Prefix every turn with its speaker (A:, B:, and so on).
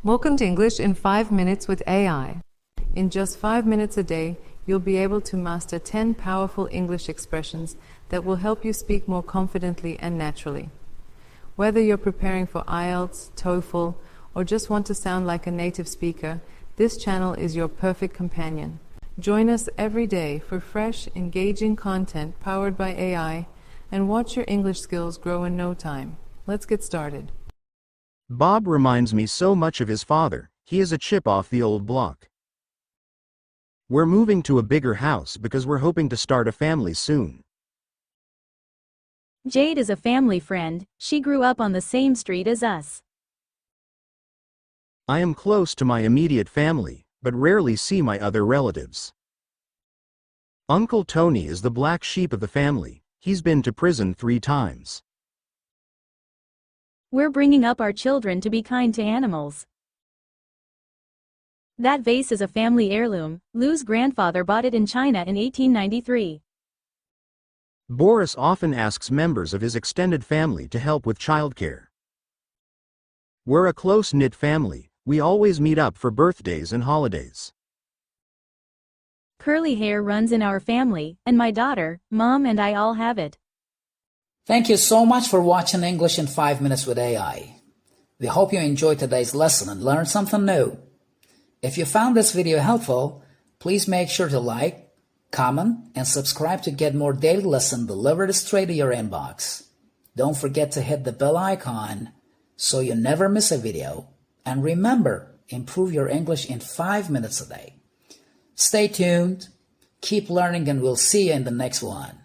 A: Welcome to English in 5 minutes with AI. In just 5 minutes a day, you'll be able to master 10 powerful English expressions that will help you speak more confidently and naturally. Whether you're preparing for IELTS, TOEFL, or just want to sound like a native speaker, this channel is your perfect companion. Join us every day for fresh, engaging content powered by AI and watch your English skills grow in no time. Let's get started.
B: Bob reminds me so much of his father. He is a chip off the old block. We're moving to a bigger house because we're hoping to start a family soon.
C: Jade is a family friend. She grew up on the same street as us.
B: I am close to my immediate family, but rarely see my other relatives. Uncle Tony is the black sheep of the family. He's been to prison 3 times.
C: We're bringing up our children to be kind to animals. That vase is a family heirloom. Lou's grandfather bought it in China in 1893.
B: Boris often asks members of his extended family to help with childcare. We're a close-knit family. We always meet up for birthdays and holidays.
C: Curly hair runs in our family, and my daughter, Mom, and I all have it.
D: Thank you so much for watching English in 5 minutes with AI. We hope you enjoyed today's lesson and learned something new. If you found this video helpful, please make sure to like, comment, and subscribe to get more daily lessons delivered straight to your inbox. Don't forget to hit the bell icon so you never miss a video. And remember, improve your English in 5 minutes a day. Stay tuned, keep learning, and we'll see you in the next one.